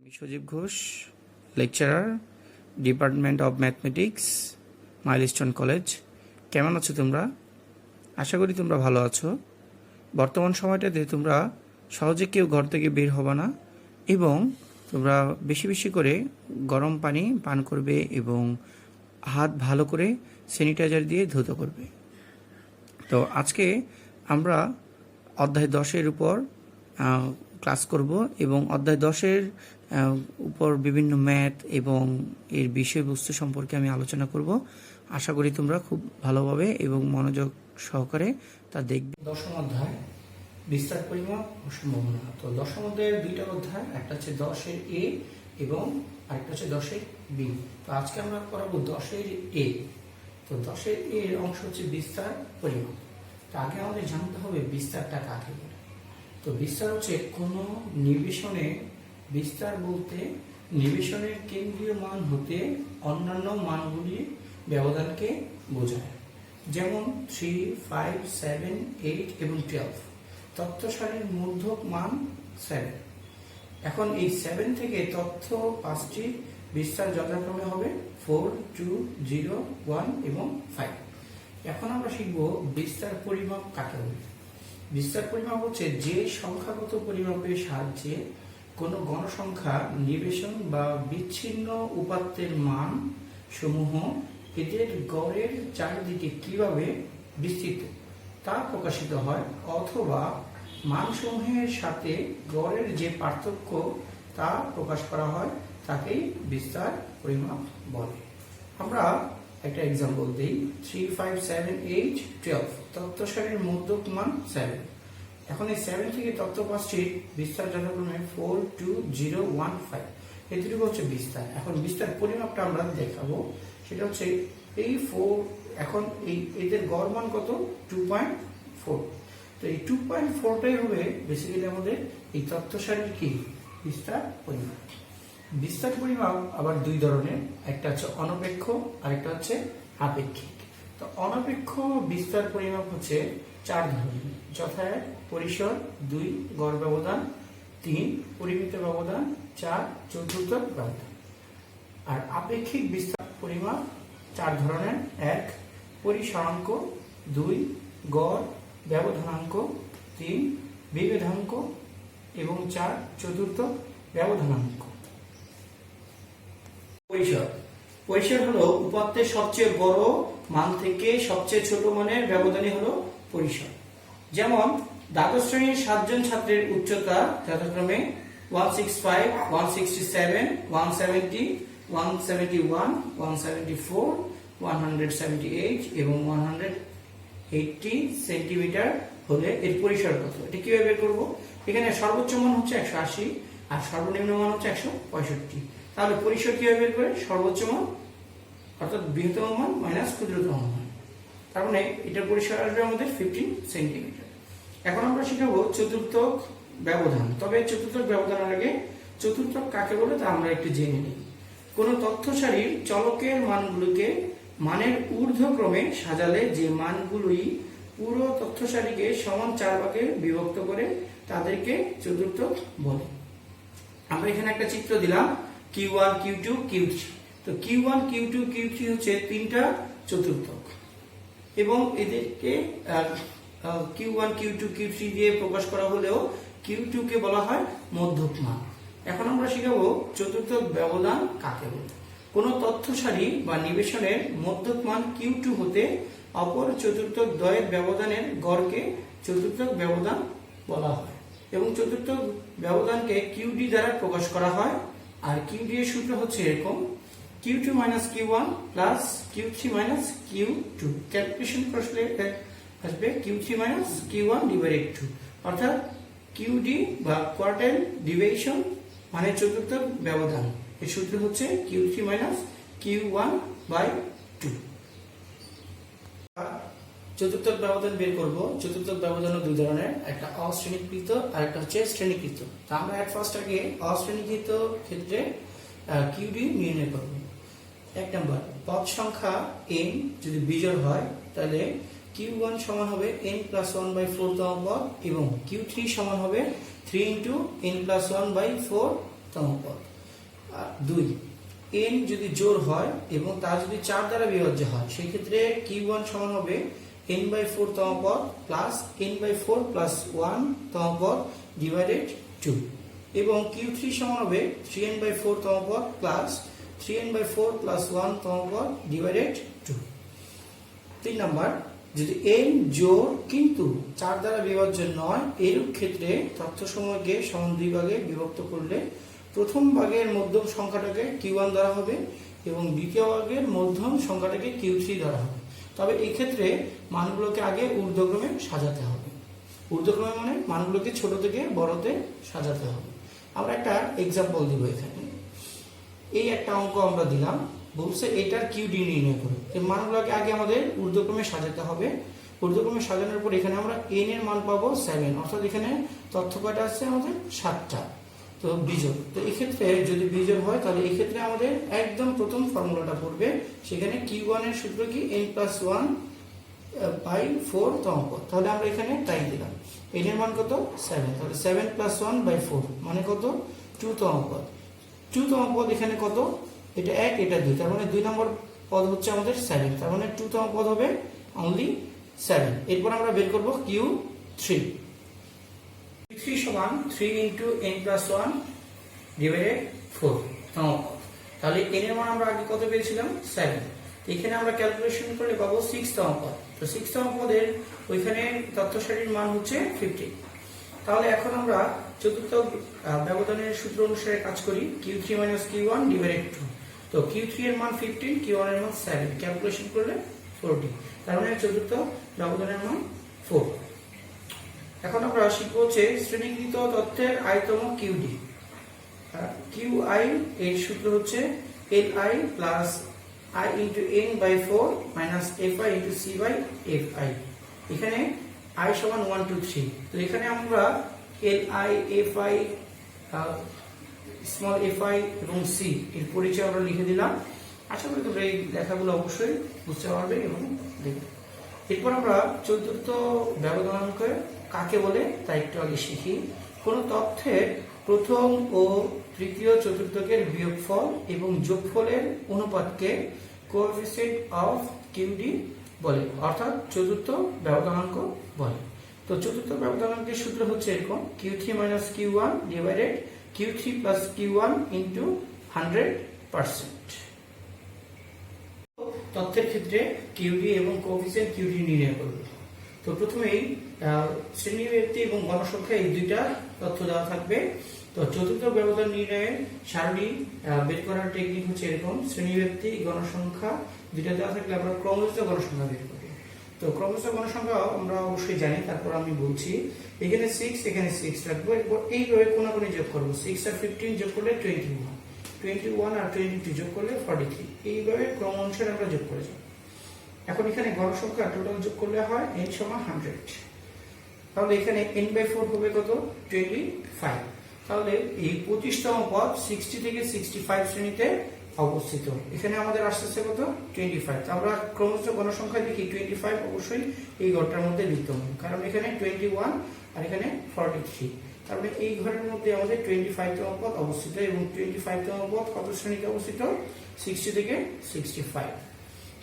আমি Sajib Ghosh, lecturer, department of mathematics, Milestone college. কেমন আছো তোমরা? আশা করি তোমরা ভালো আছো। বর্তমান সময়টাতে তোমরা সহজে কেউ ঘর থেকে বের হবে না এবং তোমরা বেশি বেশি করে গরম পানি পান করবে এবং হাত ভালো করে স্যানিটাইজার দিয়ে ধুতে করবে। তো আজকে আমরা অধ্যায় 10-এর উপর ক্লাস করব এবং অধ্যায় 10-এর উপর বিভিন্ন ম্যাথ এবং এর বিষয়বস্তু সম্পর্কে আমি আলোচনা করব। আশা করি তোমরা খুব ভালোভাবে এবং মনোযোগ সহকারে তা দেখবে। 10ম অধ্যায় বিস্তার পরিমাপ ও সম্ভাবনা। তো 10ম অধ্যায়ের দুইটা অধ্যায়, একটা হচ্ছে 10-এর এ এবং আরেকটা হচ্ছে 10-এর বি। তো আজকে আমরা করাবো 10-এর এ। তো 10-এর এর অংশ হচ্ছে বিস্তার পরিমাপ। তো আগে আমাদের জানতে হবে বিস্তারটা কাকে বলে। তো বিস্তার হচ্ছে কোনো নিবেশনে, বিস্তার বলতে নিবেশনের কেন্দ্রীয় মান হতে অন্যান্য মানগুলির ব্যবধানকে বোঝায়। যেমন 3, 5, 7, 8 এবং 12। তথ্য সারির মূর্ধক মান 7। এখন এই 7 থেকে তথ্য 5টির বিস্তার যথাক্রমে হবে 4, 2, 0, 1 এবং 5। এখন আমরা শিখব বিস্তার পরিমাপ কাকে বলে। বিস্তার পরিমাপ হচ্ছে যে সংখ্যাগত পরিমাপের সাহায্যে কোনো গণসংখ্যা নিবেশন বা বিচ্ছিন্ন উপাত্তের মান সমূহ এদের গড়ের চারিদিকে কিভাবে বিস্তৃত তা প্রকাশিত হয়, অথবা মানসমূহের সাথে গড়ের যে পার্থক্য তা প্রকাশ করা হয়, তাকেই বিস্তার পরিমাপ বলে। আমরা একটা এক্সাম্পল দিই। 3, 5, 7, 8, 12। তথ্য সারির মূর্ধক মান 7। এখন এই 7 থেকে তথ্য 5টির বিস্তার যথাক্রমে 4, 2, 0, 1, 5। এটুকু হচ্ছে বিস্তার। এখন বিস্তার পরিমাপটা আমরা দেখাবো। সেটা হচ্ছে এই 4। এখন এদের গড় মান কত? 2.4। তো এই 2.4টাই হবে বেসিক্যালি আমাদের এই তথ্য সারির কি বিস্তার পরিমাপ। বিস্তার পরিমাপ আবার দুই ধরনের, একটা হচ্ছে অনপেক্ষ আর একটা হচ্ছে আপেক্ষিক। তো অনপেক্ষ বিস্তার পরিমাপ হচ্ছে 4 ধরনের, যথা পরিসর, 2 গড় ব্যবধান, 3 পরিমিত ব্যবধান, 4 চতুর্থ ব্যবধান। আর আপেক্ষিক বিস্তার পরিমাপ 4 ধরনের, 1 পরিসরাঙ্ক, 2 গড় ব্যবধানাঙ্ক, 3 বিভেদাঙ্ক এবং 4 চতুর্থ ব্যবধানাঙ্ক। পরিসর। পরিসর হলো উপাত্তের সবচেয়ে বড় মান থেকে সবচেয়ে ছোট মানের ব্যবধানই হলো পরিসর। যেমন দ্বাদশ শ্রেণীর 7 জন ছাত্রের উচ্চতা যথাক্রমে 165, 167, 170, 171, 174, 178 এবং 180 সেন্টিমিটার হলে এর পরিসর কত? এটা কিভাবে বের করবো? এখানে সর্বোচ্চ মান হচ্ছে 180 আর সর্বনিম্ন মান হচ্ছে 165। তাহলে পরিসর কিভাবে বের করে? সর্বোচ্চ মান অর্থাৎ বৃহত্তম মান মাইনাস ক্ষুদ্রতম মান। তার মানে এটার পরিসর আসবে আমাদের 15 সেন্টিমিটার। এখন আমরা শিখাবো চতুর্থক ব্যবধান। তবে চতুর্থক ব্যবধানের আগে চতুর্থক কাকে বলে তা আমরা একটু জেনে নিই। কোন তথ্য সারির চলকের মানগুলোকে মানের ঊর্ধ্বক্রমে সাজালে যে মানগুলোই পুরো তথ্য সারিকে সমান 4 ভাগে বিভক্ত করে তাদেরকে চতুর্থক বলে। আমরা এখানে একটা চিত্র দিলাম, Q1, Q2, Q3। তো Q1, Q2, Q3 হচ্ছে 3টা চতুর্থক এবং এদেরকে Q1, Q2, Q3 দিয়ে প্রকাশ করা হলেও Q2 কে বলা হয় মধ্যক মান। এখন আমরা শিখাবো চতুর্থক ব্যবধান কাকে বলে। কোন তথ্য সারি বা নিবেশনের মধ্যক মান Q2 হতে অপর চতুর্থক দ্বয়ের ব্যবধানের গড়কে চতুর্থক ব্যবধান বলা হয় এবং চতুর্থক ব্যবধানকে QD দ্বারা প্রকাশ করা হয়। আর QD এর সূত্র হচ্ছে এরকম: Q2 minus Q1 plus Q3 minus Q2। Calculation করলে আসবে Q3 minus Q1 divided 2। অর্থাৎ QD বা কোয়ার্টাইল ডিভিয়েশন মানে চতুর্থক ব্যবধান, এর সূত্র হচ্ছে Q3 minus Q1 by 2। চতুর্থক ব্যবধান বের করব। চতুর্থক ব্যবধান দুই ধরনের, একটা অশ্রেণীকৃত আর একটা হচ্ছে শ্রেণীকৃত। তা আমরা এট ফার্স্ট আগে অশ্রেণীকৃত ক্ষেত্রে QD নির্ণয় করব। 1 নাম্বার, পদ সংখ্যা n যদি বিজোড় হয় তাহলে Q1 সমান হবে n plus 1 by 4 তম পদ এবং Q3 সমান হবে 3 into n plus 1 by 4 তম পদ। 2 n যদি জোড় হয় এবং তা যদি 4 দ্বারা বিভাজ্য হয় সেই ক্ষেত্রে q1 সমান হবে n/4 তম পদ প্লাস n/4 প্লাস 1 তম পদ ডিভাইডেড 2 এবং q3 সমান হবে 3n/4 তম পদ প্লাস 3n/4 প্লাস 1 তম পদ ডিভাইডেড 2। 3 নাম্বার, যদি n জোড় কিন্তু 4 দ্বারা বিভাজ্য নয় এরূপ ক্ষেত্রে তথ্যসমূহকে সমান দুই ভাগে বিভক্ত করলে প্রথম ভাগের মধ্যম সংখ্যাটাকে q1 ধরা হবে এবং দ্বিতীয় ভাগের মধ্যম সংখ্যাটাকে q3 ধরা হবে। তবে এই ক্ষেত্রে মানগুলোকে আগে ঊর্ধ্বক্রমে সাজাতে হবে। ঊর্ধ্বক্রমে মানে মানগুলোকে ছোট থেকে বড়তে সাজাতে হবে। আমরা একটা এক্সাম্পল দিব এখানে। এই একটা অঙ্ক আমরা দিলাম, বলছে এটার কিউডি নির্ণয় করো। এই মানগুলোকে আগে আমাদের ঊর্ধ্বক্রমে সাজাতে হবে। ঊর্ধ্বক্রমে সাজানোর পর এখানে আমরা n এর মান পাবো 7, অর্থাৎ এখানে তথ্য কয়টা আছে আমাদের 7টা। তো বিজোড়, তো এই ক্ষেত্রে যদি বিজোড় হয় তাহলে এই ক্ষেত্রে আমাদের একদম প্রথম ফর্মুলাটা পড়বে। সেখানে q1 এর সূত্র কি n+1/4 তম পদ। তাহলে আমরা এখানে তাই দিলাম। n এর মান কত 7, তাহলে 7+1/4 মানে কত 2 তম পদ। 2 তম পদ এখানে কত, এটা 1 এটা 2, তার মানে 2 নম্বর পদ হচ্ছে আমাদের 7, তার মানে 2 তম পদ হবে অনলি 7। এরপর আমরা বের করব q3 সমান 3 × n+1 ডিভাইডেড 4 তম পদ। তাহলে n এর মান আমরা আগে কত পেয়েছিলাম 7, এখানে আমরা ক্যালকুলেশন করলে পাবো 6 তম পদ। তো 6 তম পদের ওইখানে তথ্য সারির মান হচ্ছে 50। তাহলে এখন আমরা চতুর্থ ব্যবধানের সূত্র অনুসারে কাজ করি, q3 - q1 ডিভাইডেড 2। তো q3 এর মান 15, q1 এর মান 7, ক্যালকুলেশন করলে 40, তার মানে চতুর্থ ব্যবধানের মান 4। এখন আমরা শিখব হচ্ছে শ্রেণীকৃত তথ্যের i তম qd। qi এর সূত্র হচ্ছে li plus i × n/4 minus fi × c/fi। এখানে i সমান 1 2 3। তো এখানে আমরা li, fi, স্মল fi এবং c এর পরিচয় আমরা লিখে দিলাম। আশা করি তোমরা এই লেখাগুলো অবশ্যই বুঝতে পারবে এবং দেখবে। এরপর আমরা চতুর্থ ব্যবধানাঙ্ক কাকে বলে তা একটু আগে শিখি। কোন তথ্যের প্রথম ও তৃতীয় চতুর্থকের বিয়োগফল এবং যোগফলের অনুপাতকে কোএফিসিয়েন্ট অফ কিউডি বলে, অর্থাৎ চতুর্থ ব্যবধানাঙ্ক বলে। তো চতুর্থ ব্যবধানাঙ্কের সূত্র হচ্ছে এরকম, q3 - q1 divided q3 + q1 × 100%। তথ্যের ক্ষেত্রে কিউডি এবং কোএফিসিয়েন্ট কিউডি নির্ণয় করবে। তো প্রথমেই শ্রেণীব্যক্তি এবং গণসংখ্যা এই দুইটা তথ্য দেওয়া থাকবে। তো চতুর্থ ব্যবধান নির্ণয়ের সারণী বের করার টেকনিক হচ্ছে এরকম, শ্রেণীব্যক্তি গণসংখ্যা দুইটা দেওয়া থাকলে আমরা ক্রমযুক্ত গণসংখ্যা বের করি। তো ক্রমযুক্ত গণসংখ্যা আমরা অবশ্যই জানি, তারপর আমি বলছি। এখানে 6, এখানে 6 রাখবো, এরপর এইভাবে কোনাকুনি যোগ করবো। 6 আর 15 যোগ করলে 21, 21 আর 22 যোগ করলে 43, এইভাবে ক্রম অনুসারে আমরা যোগ করে যাব। এখন এখানে গণসংখ্যা টোটাল যোগ করলে হয় n সমান 100। তাহলে এখানে n/4 হবে কত 25। তাহলে এই 25তম পদ 60 থেকে 65 শ্রেণীতে অবস্থিত। এখানে আমাদের আসছে কত 25। তো আমরা ক্রমযুক্ত গণসংখ্যা দেখি 25 অবশ্যই এই ঘরটার মধ্যে বিদ্যমান, কারণ এখানে 21 আর এখানে 43, তার মানে এই ঘরের মধ্যে আমাদের 25তম পদ অবস্থিত এবং 25তম পদ কত শ্রেণীতে অবস্থিত 60 থেকে 65।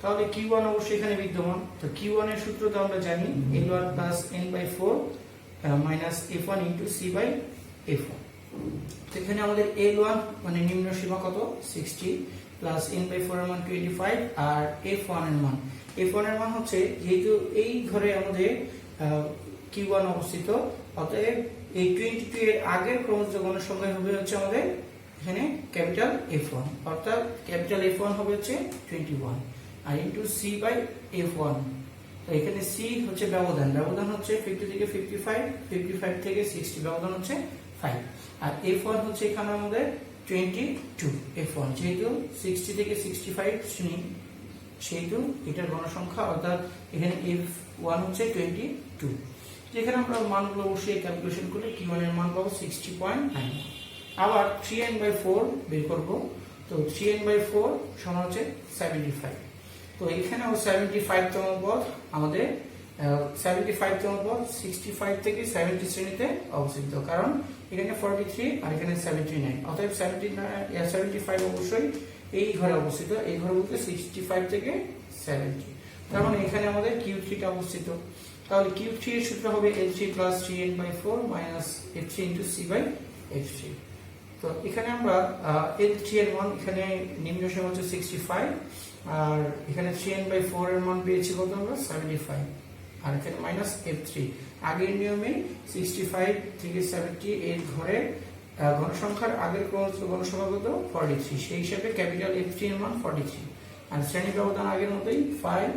তাহলে q1 অবশ্যই এখানে বিদ্যমান। তো q1 এর সূত্র তো আমরা জানি, l1 + n/4 minus f1 × c/f1। তো এখানে আমাদের l1 মানে নিম্ন সীমা কত 60 প্লাস n/4 এর মান 25 আর f1 এর মান হচ্ছে, যেহেতু এই ঘরে আমাদের q1 অবস্থিত, অতএব এই 22 এর আগের ক্রমযুক্ত গণসংখ্যা হবে হচ্ছে আমাদের এখানে ক্যাপিটাল F1, অর্থাৎ ক্যাপিটাল F1 হবে হচ্ছে 21 আর ইনটু c/f1। তো এখানে c হচ্ছে ব্যবধান হচ্ছে 50 থেকে 55, 55 থেকে 60, ব্যবধান হচ্ছে 5, আর f1 হচ্ছে এখানে আমাদের 22। f1 যেহেতু 60 থেকে 65 শ্রেণী, সেহেতু এটার গণসংখ্যা, অর্থাৎ এখানে f1 হচ্ছে 22। যেখানে আমরা মানগুলো অবশ্যই ক্যালকুলেশন করে q1 এর মান পাবো 60.9। আবার 3n/4 বের করব। তো 3n/4 সমান হচ্ছে 75। তো এখানেও 75তম পদ আমাদের 75 তম পদ 65 থেকে 70 শ্রেণীতে অবস্থিত, কারণ এখানে 43 আর এখানে 79, অতএব 75 অবশ্যই এই ঘরে অবস্থিত। এই ঘরে বলতে 65 থেকে 70, তার মানে এখানে আমাদের Q3 টা অবস্থিত। তাহলে Q3 এর সূত্র হবে L3 + 3n/4 - F3 × C / F3। তো এখানে আমরা L3 এর মান, এখানে নিম্ন সীমা হচ্ছে 65, আর এখানে 3n/4 এর মান পেয়েছি কত আমরা 75, আর এখানে -F3। আগের নিয়মে 65 থেকে 70 এর ঘরে ঘনসংখ্যার আগের ঘনসংখ্যা কত 43, সেই হিসাবে ক্যাপিটাল F3 এর মান 43, আর শ্রেণী ব্যবধান আগের মতোই 5,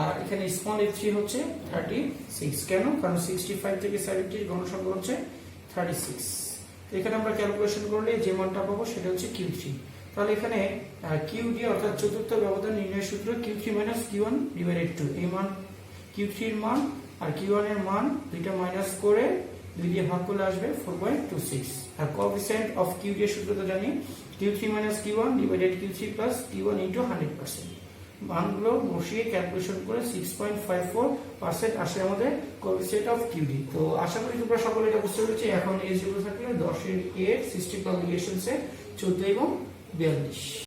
আর এখানে স্মল F3 হচ্ছে 36। কেন? কারণ 65 থেকে 70 এর ঘনসংখ্যা হচ্ছে 36। তো এখানে আমরা ক্যালকুলেশন করলে যে মানটা পাবো সেটা হচ্ছে Q3। তাহলে এখানে QD অর্থাৎ চতুর্থ ব্যবধান নির্ণয়ের সূত্র Q3 - Q1/2। এই মান Q3 এর মান আর Q1 এর মান দুইটা মাইনাস করে 2 দিয়ে ভাগ করলে আসবে 4.26। আর কোএফিসিয়েন্ট অফ QD এর সূত্র তো জানি, Q3 - Q1 / Q3 + Q1 × 100%। মানগুলো বসিয়ে ক্যালকুলেশন করে 6.54% আসে আমাদের কোএফিসিয়েন্ট অফ QD। তো আশা করি তোমরা সকলে এটা বুঝতে পেরেছো। এখন এই যেগুলো থাকলে 10 এর সিস্টেম কমপ্লিকেশনসে 14 এবং 42।